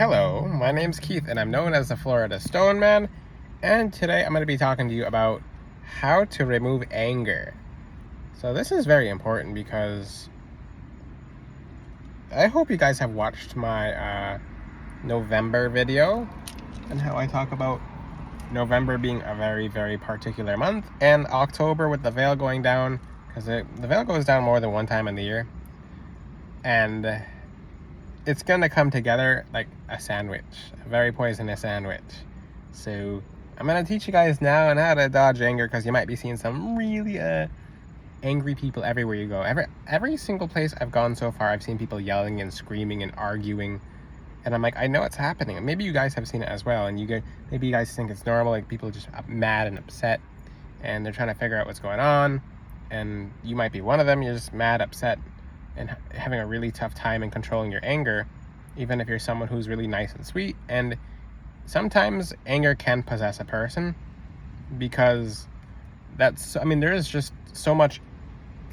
Hello, my name's Keith and I'm known as the Florida Stone Man, and today I'm going to be talking to you about how to remove anger. So this is very important because I hope you guys have watched my November video and how I talk about November being a very, very particular month, and October with the veil going down, because the veil goes down more than one time in the year, and it's gonna come together like a sandwich, a very poisonous sandwich. So I'm gonna teach you guys now on how to dodge anger, because you might be seeing some really angry people everywhere you go. Every single place I've gone so far, I've seen people yelling and screaming and arguing, and I'm like, I know it's happening. Maybe you guys have seen it as well, and maybe you guys think it's normal, like people just mad and upset, and they're trying to figure out what's going on, and you might be one of them. You're just mad, upset, and having a really tough time in controlling your anger, even if you're someone who's really nice and sweet. And sometimes anger can possess a person, because there is just so much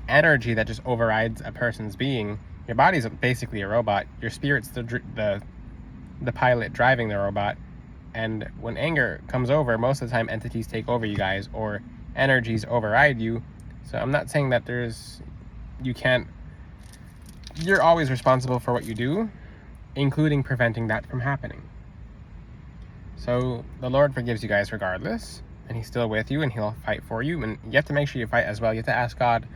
energy that just overrides a person's being. Your body's basically a robot. Your spirit's the pilot driving the robot. And when anger comes over, most of the time entities take over you guys, or energies override you. So I'm not saying that you're always responsible for what you do, including preventing that from happening. So the Lord forgives you guys regardless, and he's still with you, and he'll fight for you. And you have to make sure you fight as well. You have to ask God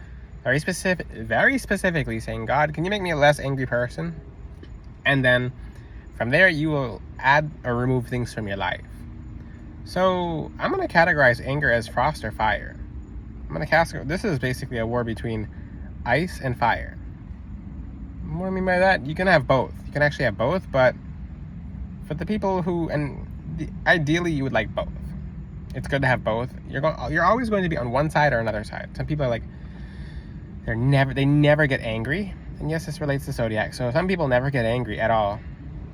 very specifically, saying, God, can you make me a less angry person? And then from there, you will add or remove things from your life. So I'm going to categorize anger as frost or fire. This is basically a war between ice and fire. What do I mean by that? You can have both. You can actually have both, but for the people ideally you would like both. It's good to have both. You're always going to be on one side or another side. Some people are like, they never get angry. And yes, this relates to zodiac. So some people never get angry at all,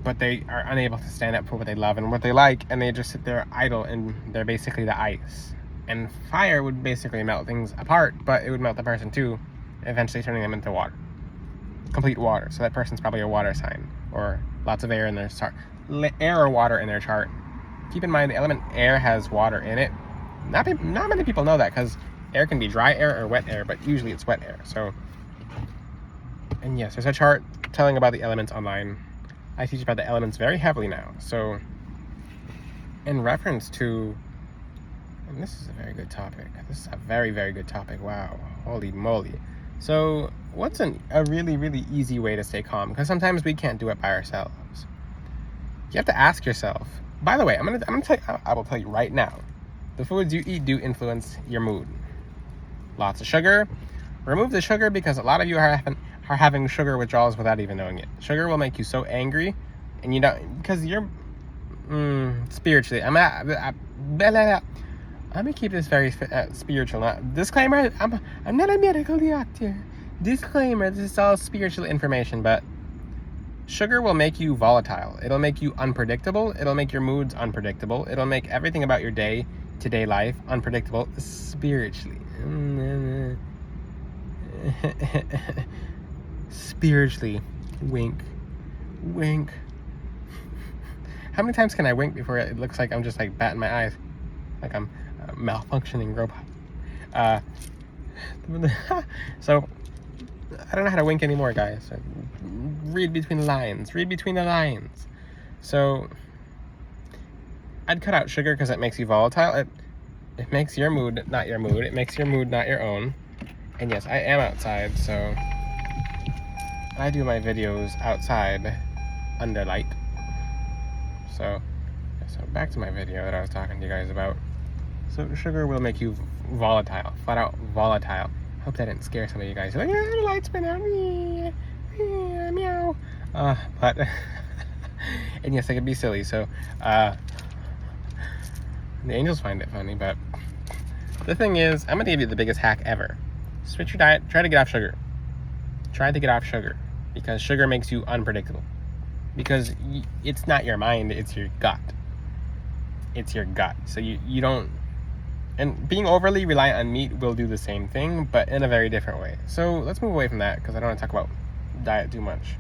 but they are unable to stand up for what they love and what they like, and they just sit there idle, and they're basically the ice. And fire would basically melt things apart, but it would melt the person too, eventually turning them into water. Complete water. So that person's probably a water sign, or lots of air in their chart. Air or water in their chart. Keep in mind, the element air has water in it. Not many people know that, because air can be dry air or wet air, but usually it's wet air. So, and yes, there's a chart telling about the elements online. I teach about the elements very heavily now. So, in reference to, and this is a very good topic. This is a very, very good topic. Wow, holy moly. So what's a really, really easy way to stay calm? Because sometimes we can't do it by ourselves. You have to ask yourself. By the way, I will tell you right now, the foods you eat do influence your mood. Lots of sugar. Remove the sugar, because a lot of you are having sugar withdrawals without even knowing it. Sugar will make you so angry, and you don't, because you're spiritually. I'm gonna keep this very spiritual. Disclaimer: I'm not a medical doctor. Disclaimer: this is all spiritual information. But sugar will make you volatile. It'll make you unpredictable. It'll make your moods unpredictable. It'll make everything about your day-to-day life unpredictable spiritually. Spiritually, wink, wink. How many times can I wink before it looks like I'm just like batting my eyes, like I'm a malfunctioning robot? So I don't know how to wink anymore, guys. Read between the lines. Read between the lines. So I'd cut out sugar, because it makes you volatile. It makes your mood not your mood. It makes your mood not your own. And yes, I am outside, so I do my videos outside under light. So back to my video that I was talking to you guys about. So sugar will make you volatile, flat out volatile. Hope that didn't scare some of you guys. You're like, yeah, the light's been out. Meow. But and yes, I can be silly. So the angels find it funny, but the thing is, I'm gonna give you the biggest hack ever. Switch your diet. Try to get off sugar. Try to get off sugar, because sugar makes you unpredictable. Because it's not your mind, it's your gut. It's your gut. So you don't, and being overly reliant on meat will do the same thing, but in a very different way. So let's move away from that, because I don't want to talk about diet too much.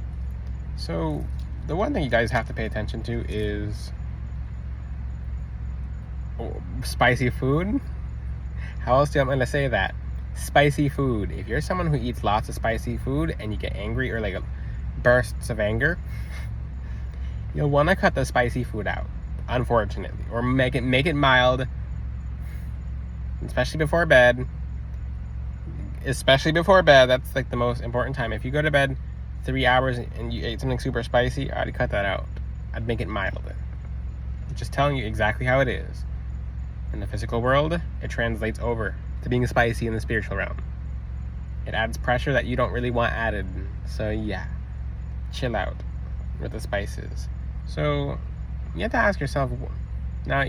So the one thing you guys have to pay attention to is spicy food. How else do I want to say that? Spicy food. If you're someone who eats lots of spicy food and you get angry or like bursts of anger, you'll want to cut the spicy food out, unfortunately, or make it mild, especially before bed. Especially before bed, that's like the most important time. If you go to bed 3 hours and you ate something super spicy, I'd cut that out. I'd make it mild. I'm just telling you exactly how it is. In the physical world, it translates over to being spicy in the spiritual realm. It adds pressure that you don't really want added. So yeah, chill out with the spices. So you have to ask yourself, now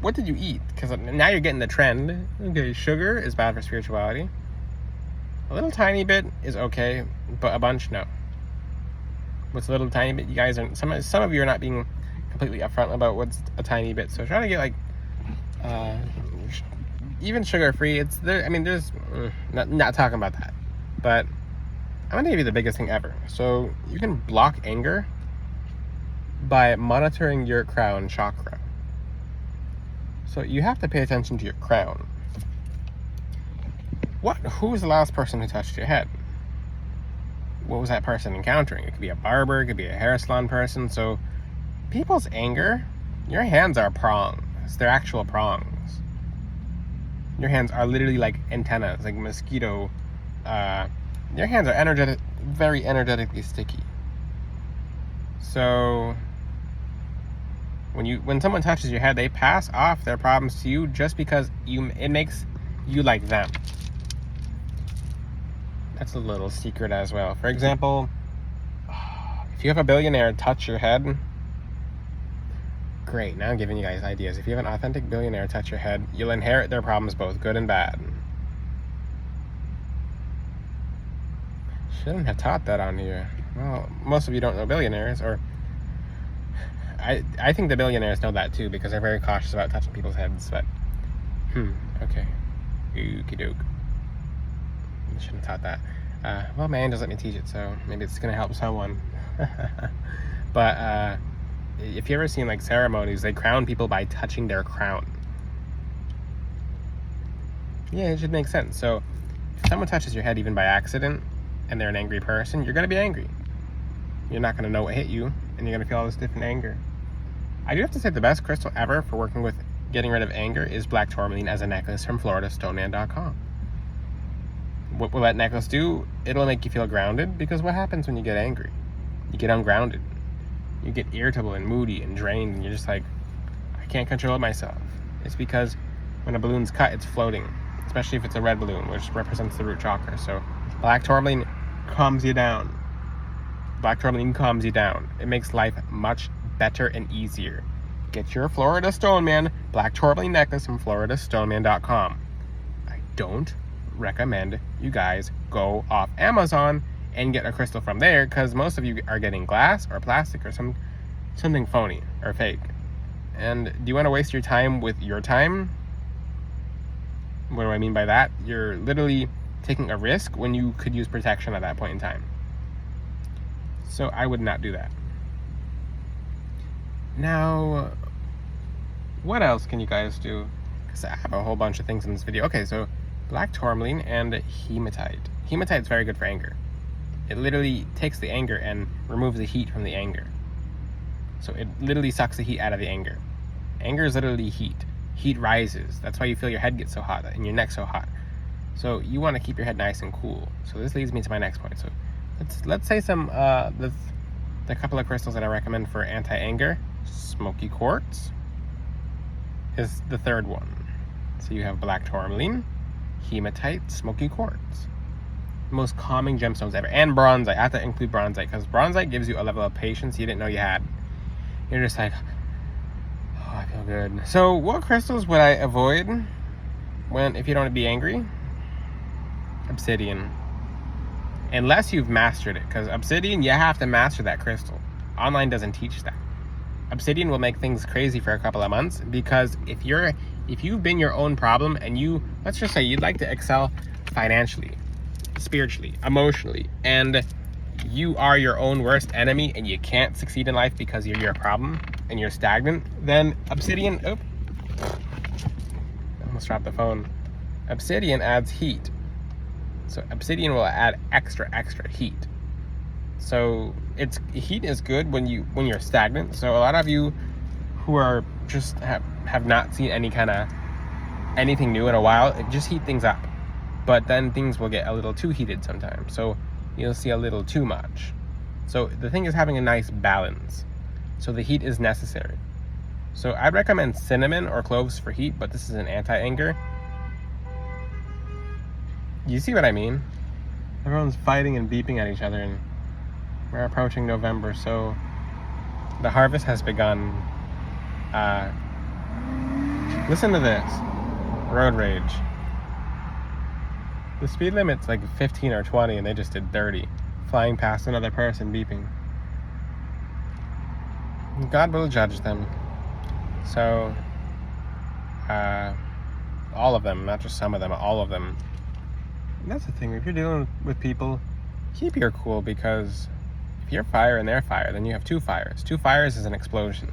what did you eat? Because now you're getting the trend. Okay, sugar is bad for spirituality. A little tiny bit is okay, but a bunch, no. What's a little tiny bit? You guys are, some of you are not being completely upfront about what's a tiny bit. So try to get like, even sugar-free. It's there. I mean, there's not talking about that, but I'm gonna give you the biggest thing ever. So you can block anger by monitoring your crown chakra. So you have to pay attention to your crown. Who was the last person who touched your head? What was that person encountering? It could be a barber, it could be a hair salon person. So people's anger, your hands are prongs. They're actual prongs. Your hands are literally like antennas, like mosquito. Your hands are very energetically sticky. So when someone touches your head, they pass off their problems to you just because it makes you like them. That's a little secret as well. For example, if you have a billionaire touch your head, great. Now I'm giving you guys ideas. If you have an authentic billionaire touch your head, you'll inherit their problems, both good and bad. Shouldn't have taught that on here. Well, most of you don't know billionaires, or I think the billionaires know that too, because they're very cautious about touching people's heads, but okay. Okie doke. I shouldn't have taught that. Well, my angels let me teach it, so maybe it's gonna help someone. But if you ever seen like ceremonies, they crown people by touching their crown. Yeah, it should make sense. So if someone touches your head even by accident and they're an angry person, you're gonna be angry. You're not gonna know what hit you, and you're gonna feel all this different anger. I do have to say the best crystal ever for working with getting rid of anger is black tourmaline as a necklace from FloridaStoneman.com. What will that necklace do? It'll make you feel grounded, because what happens when you get angry? You get ungrounded. You get irritable and moody and drained, and you're just like, I can't control myself. It's because when a balloon's cut, it's floating, especially if it's a red balloon, which represents the root chakra. So black tourmaline calms you down. Black tourmaline calms you down. It makes life much better and easier. Get your Florida Stoneman black tourmaline necklace from FloridaStoneman.com. I don't recommend you guys go off Amazon and get a crystal from there, because most of you are getting glass or plastic or something phony or fake. And do you want to waste your time with your time? What do I mean by that? You're literally taking a risk when you could use protection at that point in time. So I would not do that. Now, what else can you guys do? Because I have a whole bunch of things in this video. Okay, so black tourmaline and hematite. Hematite is very good for anger. It literally takes the anger and removes the heat from the anger. So it literally sucks the heat out of the anger. Anger is literally heat. Heat rises. That's why you feel your head gets so hot and your neck so hot. So you want to keep your head nice and cool. So this leads me to my next point. So let's say the couple of crystals that I recommend for anti-anger. Smoky quartz is the third one. So you have black tourmaline, hematite, smoky quartz. Most calming gemstones ever. And bronzite. I have to include bronzite, because bronzite gives you a level of patience you didn't know you had. You're just like, oh, I feel good. So what crystals would I avoid if you don't want to be angry? Obsidian. Unless you've mastered it, because obsidian, you have to master that crystal. Online doesn't teach that. Obsidian will make things crazy for a couple of months, because if you've been your own problem and let's just say you'd like to excel financially, spiritually, emotionally, and you are your own worst enemy and you can't succeed in life because you're your problem and you're stagnant, then Obsidian, I almost dropped the phone. Obsidian adds heat. So Obsidian will add extra heat. So heat is good when you're stagnant. So a lot of you who are just have not seen anything new in a while, just heat things up. But then things will get a little too heated sometimes. So you'll see a little too much. So the thing is having a nice balance. So the heat is necessary. So I'd recommend cinnamon or cloves for heat, but this is an anti-anger. You see what I mean? Everyone's fighting and beeping at each other, and we're approaching November, so the harvest has begun. Listen to this. Road rage. The speed limit's like 15 or 20 and they just did 30. Flying past another person, beeping. God will judge them. So, all of them, not just some of them, all of them. And that's the thing, if you're dealing with people, keep your cool, because if you're fire and they're fire, then you have two fires. Two fires is an explosion.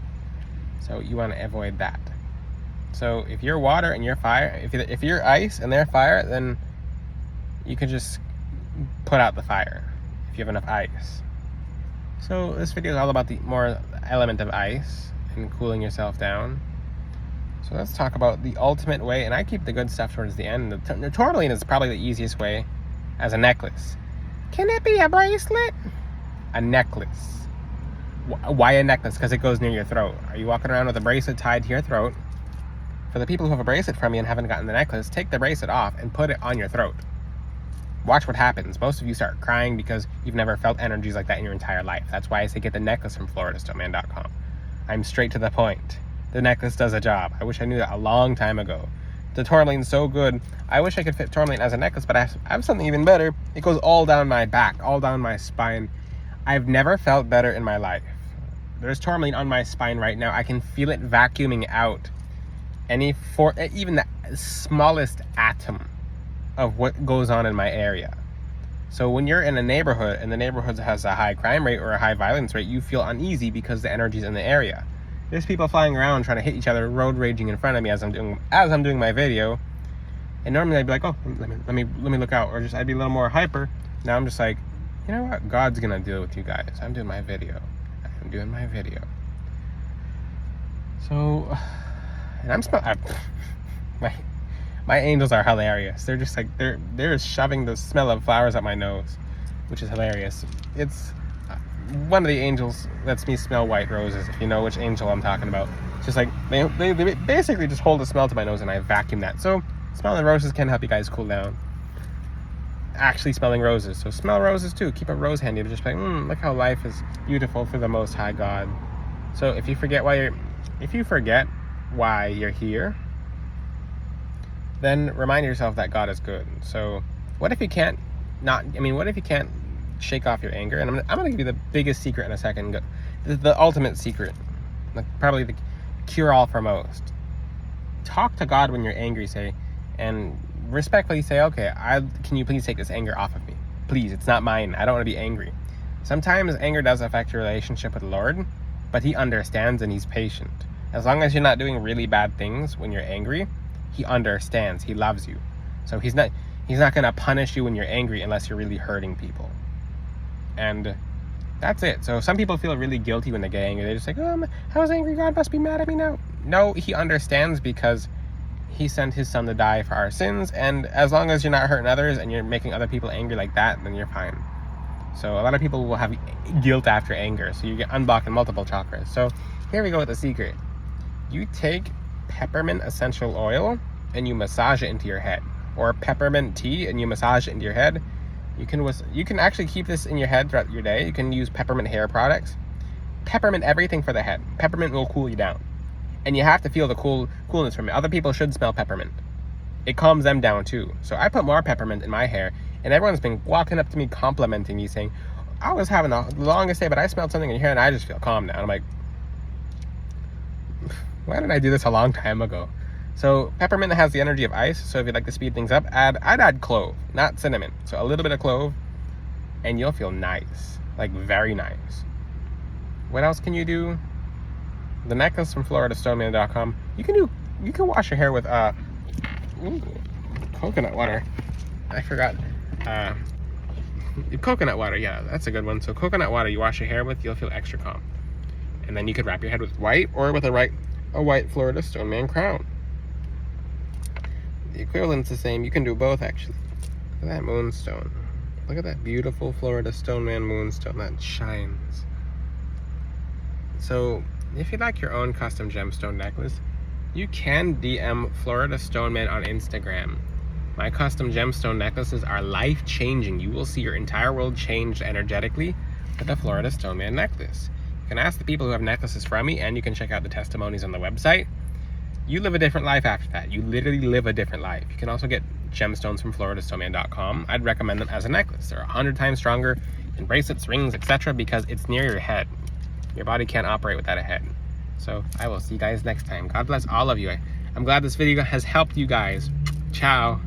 So you want to avoid that. So if you're water and you're fire, if you're ice and they're fire, then you can just put out the fire if you have enough ice. So this video is all about the more element of ice and cooling yourself down. So let's talk about the ultimate way, and I keep the good stuff towards the end. The tourmaline is probably the easiest way, as a necklace. Can it be a bracelet? A necklace. Why a necklace? Because it goes near your throat. Are you walking around with a bracelet tied to your throat? For the people who have a bracelet from you and haven't gotten the necklace, take the bracelet off and put it on your throat. Watch what happens. Most of you start crying because you've never felt energies like that in your entire life. That's why I say get the necklace from FloridaStoneman.com. I'm straight to the point. The necklace does a job. I wish I knew that a long time ago. The tourmaline's so good. I wish I could fit tourmaline as a necklace, but I have something even better. It goes all down my back, all down my spine. I've never felt better in my life. There's tourmaline on my spine right now. I can feel it vacuuming out even the smallest atom of what goes on in my area. So when you're in a neighborhood and the neighborhood has a high crime rate or a high violence rate, you feel uneasy because the energy's in the area. There's people flying around trying to hit each other, road raging in front of me as I'm doing my video. And normally I'd be like, oh, let me look out, or just I'd be a little more hyper. Now I'm just like, you know what? God's gonna deal with you guys. I'm doing my video. So, and my angels are hilarious. They're just like they're shoving the smell of flowers up my nose, which is hilarious. It's one of the angels lets me smell white roses, if you know which angel I'm talking about. It's just like they basically just hold a smell to my nose and I vacuum that. So smelling roses can help you guys cool down. Actually smelling roses, so smell roses too. Keep a rose handy to just be like, look how life is beautiful through the Most High God. So if you forget why you're here, then remind yourself that God is good. So what if you can't shake off your anger? And I'm gonna give you the biggest secret in a second, the ultimate secret, like probably the cure-all for most. Talk to God when you're angry, and respectfully say, okay, can you please take this anger off of me? Please, it's not mine. I don't want to be angry. Sometimes anger does affect your relationship with the Lord, but he understands and he's patient. As long as you're not doing really bad things when you're angry, he understands. He loves you. So he's not going to punish you when you're angry unless you're really hurting people. And that's it. So some people feel really guilty when they get angry. They're just like, oh, I was angry. God must be mad at me now. No, he understands because he sent his son to die for our sins, and as long as you're not hurting others and you're making other people angry like that, then you're fine. So a lot of people will have guilt after anger, so you get unblocking multiple chakras. So here we go with the secret. You take peppermint essential oil and you massage it into your head, or peppermint tea and you massage it into your head. You can actually keep this in your head throughout your day. You can use peppermint hair products. Peppermint everything for the head. Peppermint will cool you down. And you have to feel the coolness from it. Other people should smell peppermint. It calms them down too. So I put more peppermint in my hair, and everyone's been walking up to me complimenting me, saying, I was having the longest day, but I smelled something in your hair and I just feel calm now. I'm like, why didn't I do this a long time ago? So peppermint has the energy of ice, so if you'd like to speed things up, I'd add clove, not cinnamon. So a little bit of clove, and you'll feel nice, like very nice. What else can you do? The necklace from FloridaStoneman.com. You can wash your hair with coconut water. I forgot. Coconut water, yeah, that's a good one. So coconut water you wash your hair with, you'll feel extra calm. And then you could wrap your head with white or with a white Florida Stoneman crown. The equivalent's the same. You can do both, actually. Look at that moonstone. Look at that beautiful Florida Stoneman moonstone that shines. So if you'd like your own custom gemstone necklace, you can DM Florida Stoneman on Instagram. My custom gemstone necklaces are life-changing. You will see your entire world changed energetically with a Florida Stoneman necklace. You can ask the people who have necklaces from me, and you can check out the testimonies on the website. You live a different life after that. You literally live a different life. You can also get gemstones from FloridaStoneman.com. I'd recommend them as a necklace. They're 100 times stronger in bracelets, rings, etc. because it's near your head. Your body can't operate without a head. So I will see you guys next time. God bless all of you. I'm glad this video has helped you guys. Ciao.